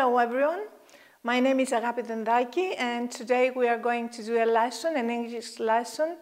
Hello everyone, my name is Agapi Dendaki and today we are going to do a lesson, an English lesson,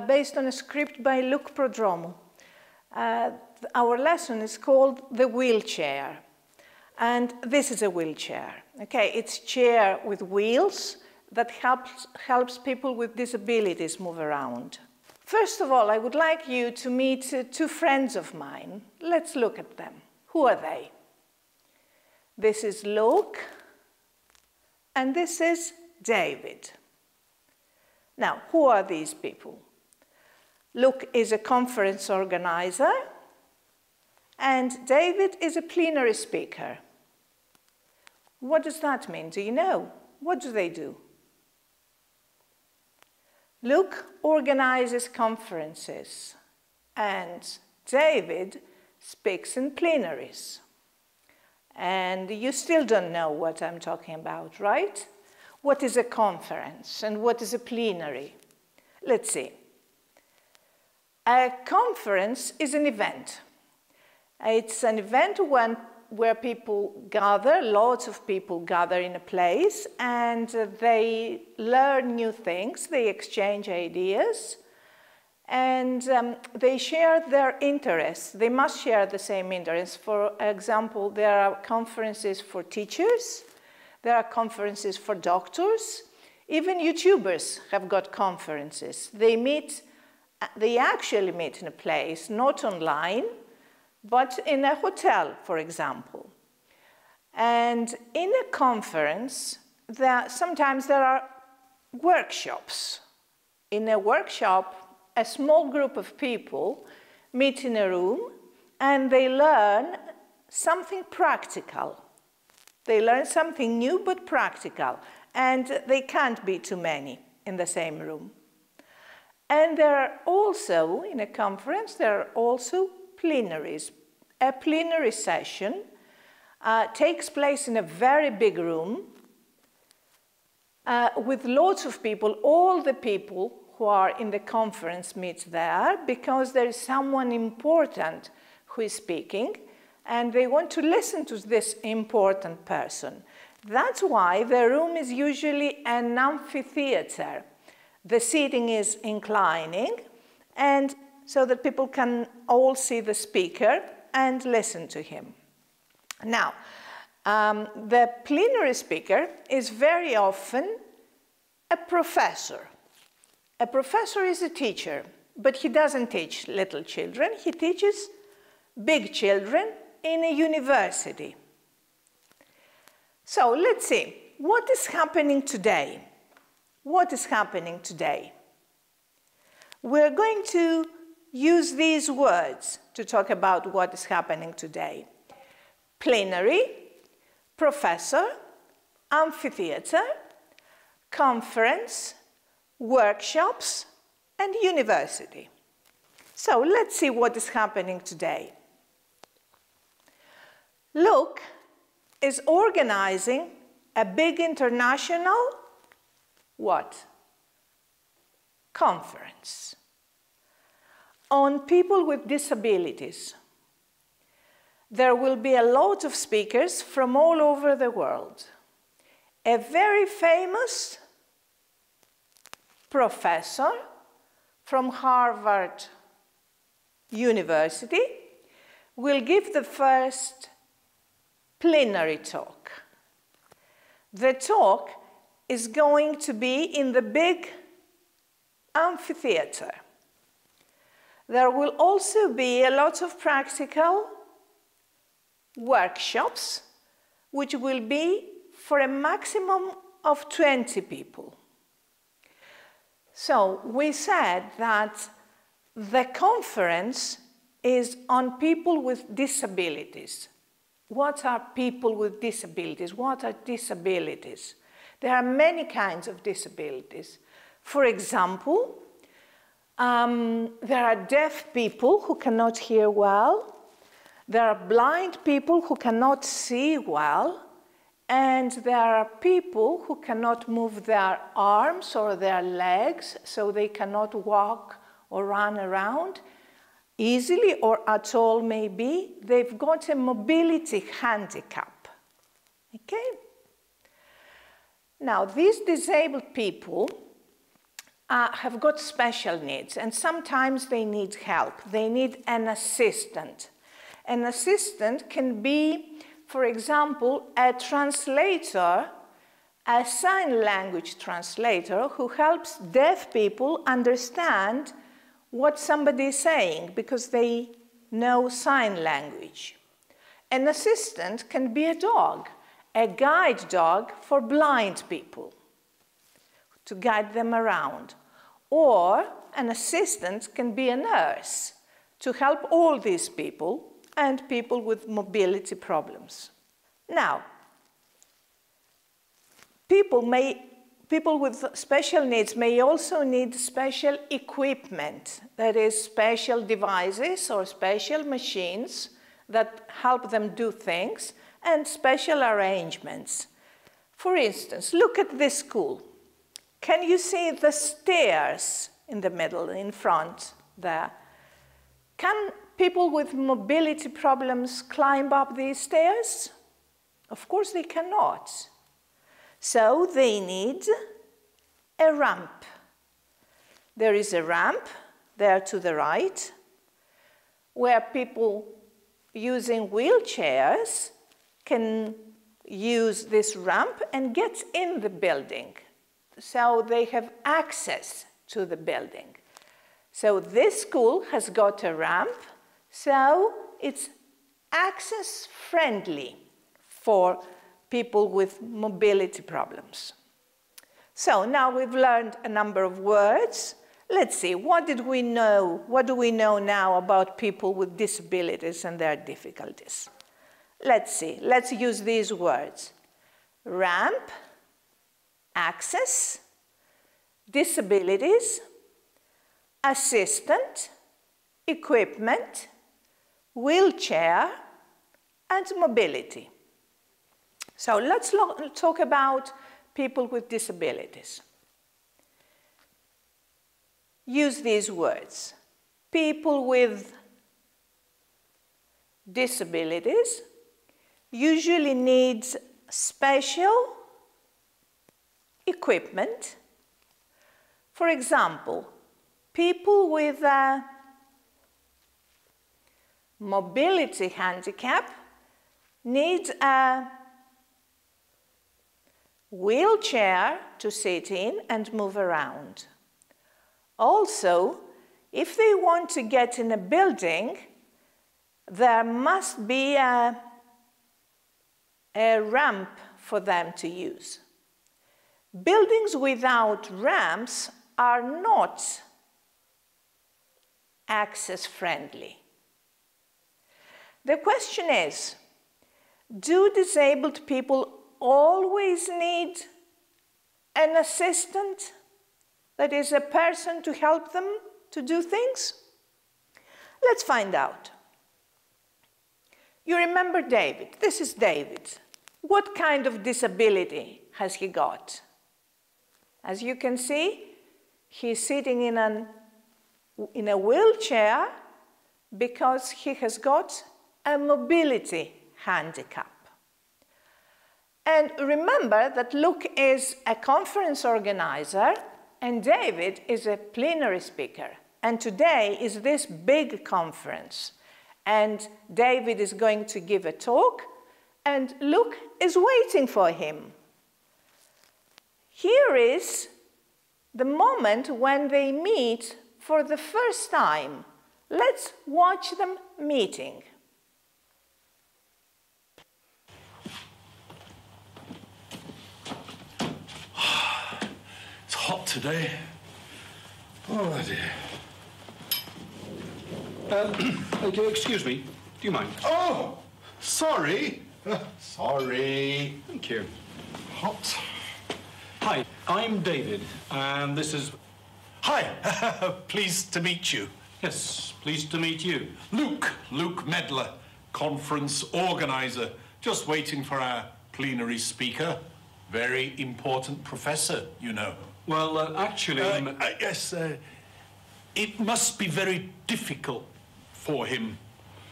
based on a script by Luke Prodromou. Our lesson is called The Wheelchair, and this is a wheelchair. Okay, it's a chair with wheels that helps people with disabilities move around. First of all, I would like you to meet two friends of mine. Let's look at them. Who are they? This is Luke, and this is David. Now, who are these people? Luke is a conference organizer, and David is a plenary speaker. What does that mean? Do you know? What do they do? Luke organizes conferences, and David speaks in plenaries. And you still don't know what I'm talking about, right? What is a conference and what is a plenary? Let's see. A conference is an event. It's an event where people gather, lots of people gather in a place, and they learn new things, they exchange ideas, and they share their interests. They must share the same interests. For example, there are conferences for teachers, there are conferences for doctors, even YouTubers have got conferences. They actually meet in a place, not online, but in a hotel, for example. And in a conference, sometimes there are workshops. In a workshop, a small group of people meet in a room and they learn something practical. They learn something new but practical, and they can't be too many in the same room. And there are also, in a conference, there are also plenaries. A plenary session takes place in a very big room with lots of people. All the people who are in the conference meet there because there is someone important who is speaking and they want to listen to this important person. That's why the room is usually an amphitheater. The seating is inclining, and so that people can all see the speaker and listen to him. Now, the plenary speaker is very often a professor. A professor is a teacher, but he doesn't teach little children. He teaches big children in a university. So let's see, what is happening today? What is happening today? We're going to use these words to talk about what is happening today. Plenary, professor, amphitheater, conference, workshops, and university. So let's see what is happening today. Luke is organizing a big international what? Conference on people with disabilities. There will be a lot of speakers from all over the world. A very famous professor from Harvard University will give the first plenary talk. The talk is going to be in the big amphitheater. There will also be a lot of practical workshops, which will be for a maximum of 20 people. So we said that the conference is on people with disabilities. What are people with disabilities? What are disabilities? There are many kinds of disabilities. For example, there are deaf people who cannot hear well. There are blind people who cannot see well. And there are people who cannot move their arms or their legs, so they cannot walk or run around easily or at all maybe. They've got a mobility handicap. Okay? Now, these disabled people have got special needs, and sometimes they need help. They need an assistant. An assistant can be, for example, a translator, a sign language translator who helps deaf people understand what somebody is saying because they know sign language. An assistant can be a dog, a guide dog for blind people to guide them around. Or an assistant can be a nurse to help all these people and people with mobility problems. Now, people with special needs may also need special equipment, that is, special devices or special machines that help them do things, and special arrangements. For instance, look at this school. Can you see the stairs in the middle, in front there? Can people with mobility problems climb up these stairs? Of course they cannot. So they need a ramp. There is a ramp there to the right where people using wheelchairs can use this ramp and get in the building. So they have access to the building. So this school has got a ramp, so it's access-friendly for people with mobility problems. So now we've learned a number of words. Let's see, what did we know? What do we know now about people with disabilities and their difficulties? Let's see, let's use these words. Ramp, access, disabilities, assistant, equipment, wheelchair, and mobility. So let's talk about people with disabilities. Use these words. People with disabilities usually need special equipment. For example, people with a mobility handicap need a wheelchair to sit in and move around. Also, if they want to get in a building, there must be a ramp for them to use. Buildings without ramps are not access-friendly. The question is, do disabled people always need an assistant, that is, a person to help them to do things? Let's find out. You remember David. This is David. What kind of disability has he got? As you can see, he's sitting in a wheelchair because he has got a mobility handicap. And remember that Luke is a conference organizer and David is a plenary speaker. And today is this big conference. And David is going to give a talk and Luke is waiting for him. Here is the moment when they meet for the first time. Let's watch them meeting. It's hot today. Oh dear. Excuse me, do you mind? Oh, sorry. Sorry. Thank you. Hot. Hi, I'm David, and this is... Hi, pleased to meet you. Yes, pleased to meet you. Luke Medler, conference organizer, just waiting for our plenary speaker. Very important professor, you know. Well, actually... yes, it must be very difficult for him.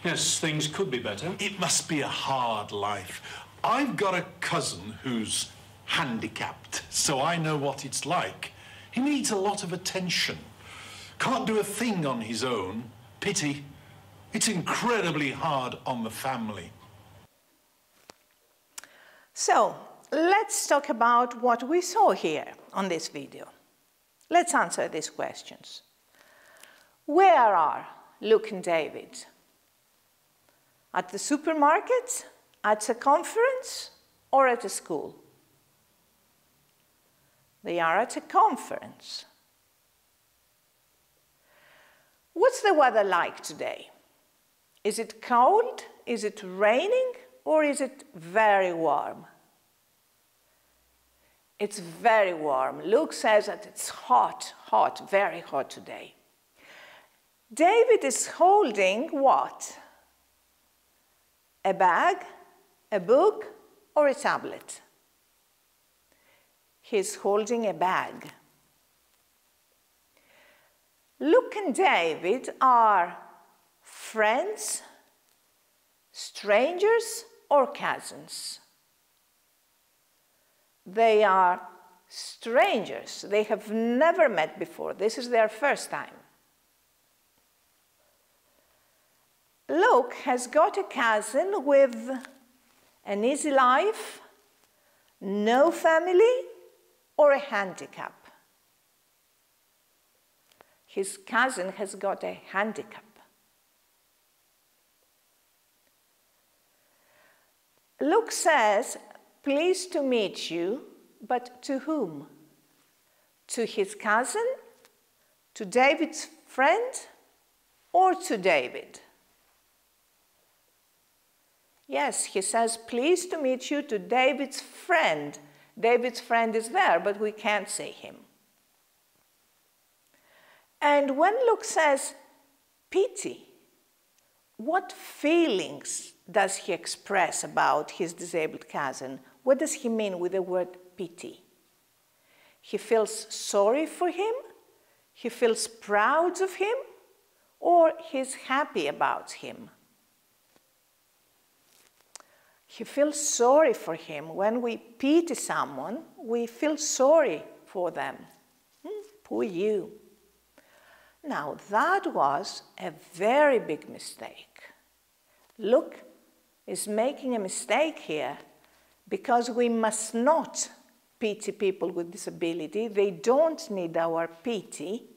Yes, things could be better. It must be a hard life. I've got a cousin who's handicapped, so I know what it's like. He needs a lot of attention. Can't do a thing on his own. Pity. It's incredibly hard on the family. So, let's talk about what we saw here on this video. Let's answer these questions. Where are Luke and David? At the supermarket, at a conference, or at a school? They are at a conference. What's the weather like today? Is it cold? Is it raining? Or is it very warm? It's very warm. Luke says that it's hot, hot, very hot today. David is holding what? A bag, a book, or a tablet? He's holding a bag. Luke and David are friends, strangers, or cousins? They are strangers. They have never met before. This is their first time. Luke has got a cousin with an easy life, no family, or a handicap. His cousin has got a handicap. Luke says, pleased to meet you, but to whom? To his cousin, to David's friend, or to David? Yes, he says, pleased to meet you to David's friend. David's friend is there, but we can't see him. And when Luke says pity, what feelings does he express about his disabled cousin? What does he mean with the word pity? He feels sorry for him? He feels proud of him? Or he's happy about him? He feels sorry for him. When we pity someone, we feel sorry for them. Poor you. Now, that was a very big mistake. Luke is making a mistake here because we must not pity people with disability. They don't need our pity,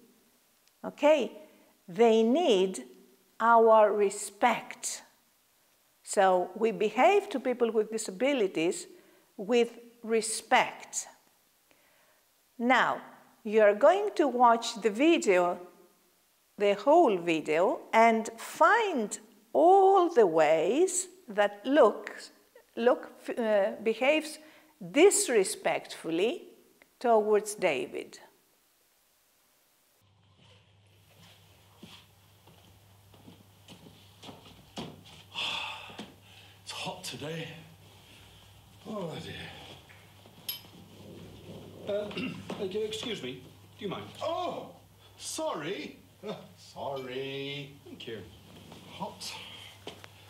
okay? They need our respect. So we behave to people with disabilities with respect. Now, you're going to watch the video, the whole video, and find all the ways that Luke behaves disrespectfully towards David. It's hot today. Oh, dear. Excuse me, do you mind? Oh, sorry. Sorry. Thank you. Hot.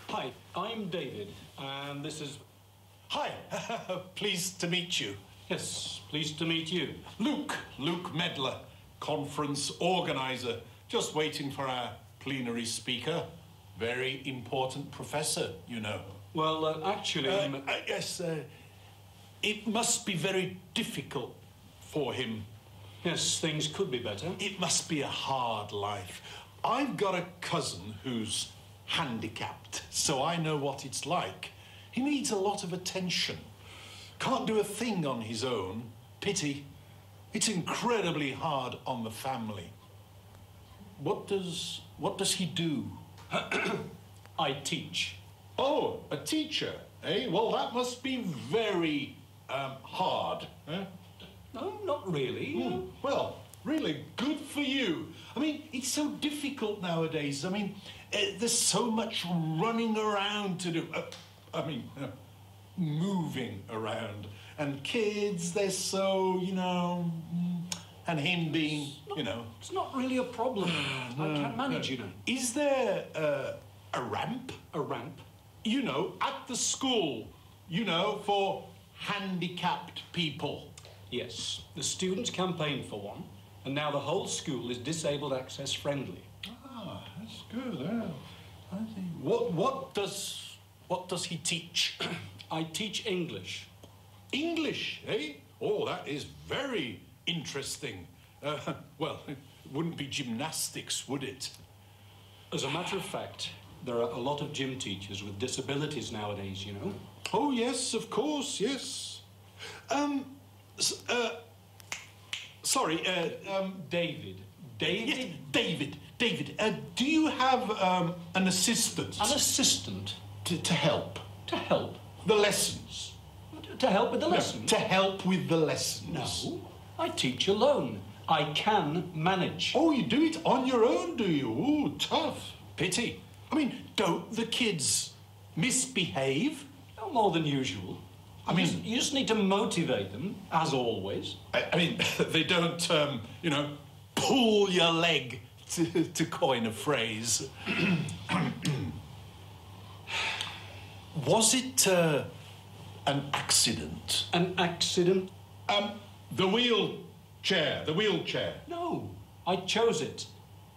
Hi, I'm David, and this is... Hi, pleased to meet you. Yes, pleased to meet you. Luke Medler, conference organizer, just waiting for our plenary speaker. Very important professor, you know. Well, actually... yes, it must be very difficult for him. Yes, things could be better. It must be a hard life. I've got a cousin who's handicapped, so I know what it's like. He needs a lot of attention. Can't do a thing on his own. Pity. It's incredibly hard on the family. What does he do? I teach. Oh, a teacher, eh? Well, that must be very hard. Eh? No, not really. Well, really good for you. I mean, it's so difficult nowadays. I mean, there's so much running around to do. Moving around. And kids, they're so, you know, and him being, you know. It's not really a problem. I can't manage, you know. Is there a ramp? A ramp? You know, at the school you know, for handicapped people. Yes, the students campaigned for one, and now the whole school is disabled access friendly. Ah, that's good. I think. What does he teach? I teach English. English, eh? Oh, that is very interesting. Well, it wouldn't be gymnastics, would it? As a matter of fact, there are a lot of gym teachers with disabilities nowadays, you know. Oh, yes, of course, yes. Sorry, David. Yes, David, do you have an assistant? An assistant? To help? To help? The lessons. To help with the lessons? To help with the lessons. No, I teach alone. I can manage. Oh, you do it on your own, do you? Oh, tough. Pity. I mean, don't the kids misbehave? No more than usual. I mean, you just need to motivate them, as always. I mean, they don't, you know, pull your leg, to coin a phrase. Was it an accident? An accident? The wheelchair. No, I chose it.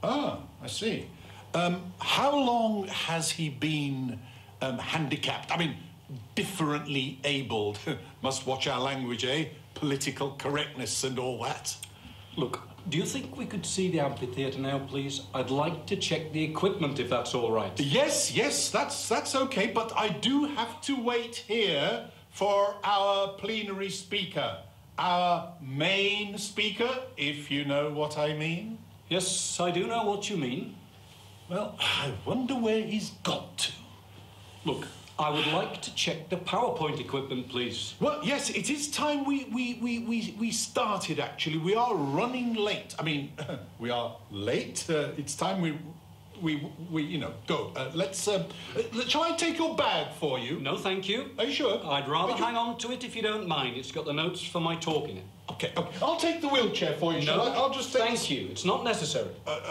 Ah, I see. How long has he been handicapped? I mean, differently abled. Must watch our language, eh? Political correctness and all that. Look, do you think we could see the amphitheatre now, please? I'd like to check the equipment, if that's all right. Yes, that's okay, but I do have to wait here for our plenary speaker. Our main speaker, if you know what I mean. Yes, I do know what you mean. Well, I wonder where he's got to. Look, I would like to check the PowerPoint equipment, please. Well, yes, it is time we started, actually. We are running late. I mean, we are late. It's time we you know, go. Shall I take your bag for you? No, thank you. Are you sure? I'd rather hang on to it if you don't mind. It's got the notes for my talk in it. Okay. I'll take the wheelchair for you, shall I? I'll just take Thank you. It's not necessary.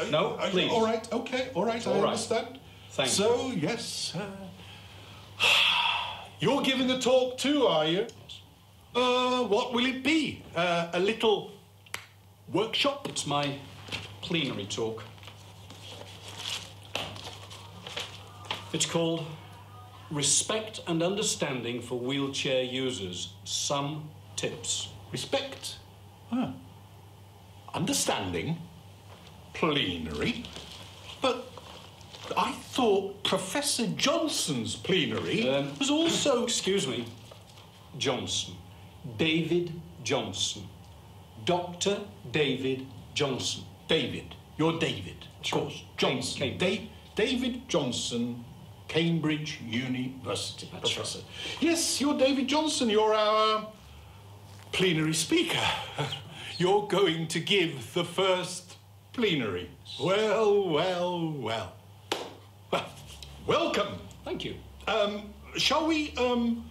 No, please. All right, okay, all right, I understand. Thank you. So, yes, you're giving a talk too, are you? What will it be? A little workshop? It's my plenary talk. It's called Respect and Understanding for Wheelchair Users. Some tips. Respect. Understanding. Plenary. But I thought Professor Johnson's plenary was also... Excuse me. Johnson. David Johnson. Dr. David Johnson. David. You're David. Of course. Johnson. David Johnson, Cambridge University professor. Right. Yes, you're David Johnson. You're our plenary speaker. You're going to give the first plenary. Well. Well, welcome. Thank you. Shall we, can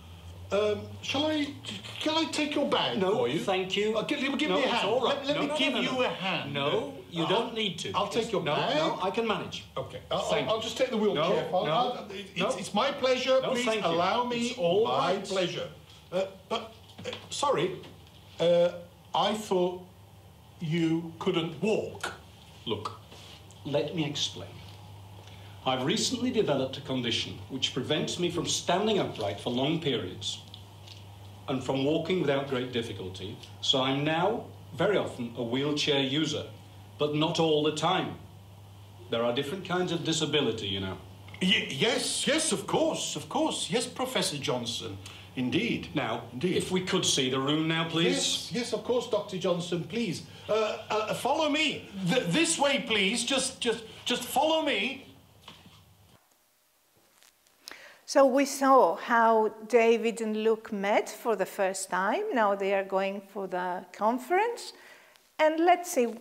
I take your bag for you? No, thank you. Give me a hand. All right. Let me give you a hand. No, you don't need to. I'll take your bag. No, I can manage. Okay. I'll just take the wheelchair. It's my pleasure. No, please allow me. It's all my right. pleasure. Sorry. I thought you couldn't walk. Look, let me explain. I've recently developed a condition which prevents me from standing upright for long periods and from walking without great difficulty. So I'm now very often a wheelchair user, but not all the time. There are different kinds of disability, you know. Yes, of course. Yes, Professor Johnson. Indeed. Now, if we could see the room now, please. Yes, of course, Dr. Johnson, please. Follow me. This way, please. Just follow me. So we saw how David and Luke met for the first time. Now they are going for the conference. And let's see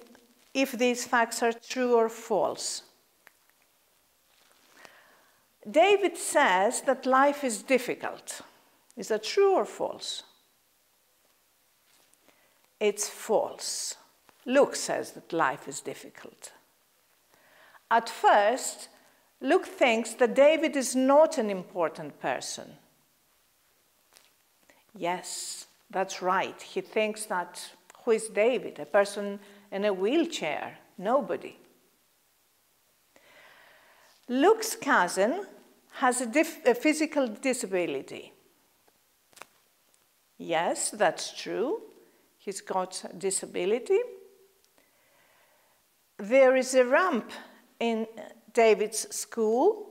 if these facts are true or false. David says that life is difficult. Is that true or false? It's false. Luke says that life is difficult. At first, Luke thinks that David is not an important person. Yes, that's right. He thinks that, who is David? A person in a wheelchair? Nobody. Luke's cousin has a physical disability. Yes, that's true. He's got a disability. There is a ramp in David's school.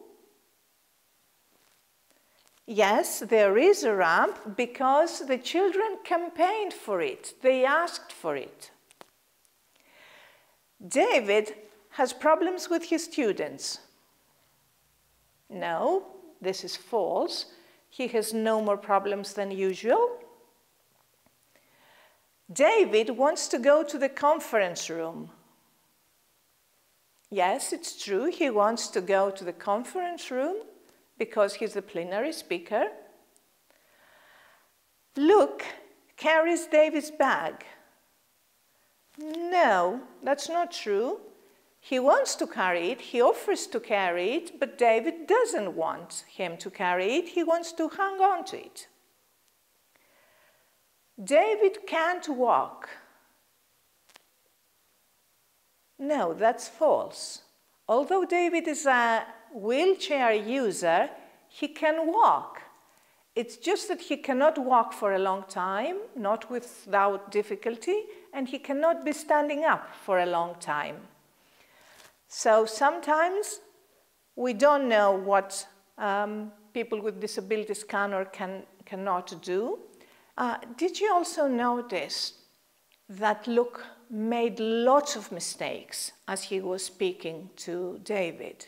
Yes, there is a ramp because the children campaigned for it. They asked for it. David has problems with his students. No, this is false. He has no more problems than usual. David wants to go to the conference room. Yes, it's true. He wants to go to the conference room because he's the plenary speaker. Luke carries David's bag. No, that's not true. He wants to carry it, he offers to carry it, but David doesn't want him to carry it, he wants to hang on to it. David can't walk. No, that's false. Although David is a wheelchair user, he can walk. It's just that he cannot walk for a long time, not without difficulty, and he cannot be standing up for a long time. So sometimes we don't know what people with disabilities can or cannot do. Did you also notice that Luke made lots of mistakes as he was speaking to David?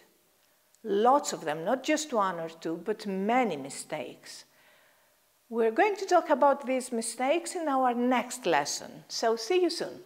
Lots of them, not just one or two, but many mistakes. We're going to talk about these mistakes in our next lesson, so see you soon.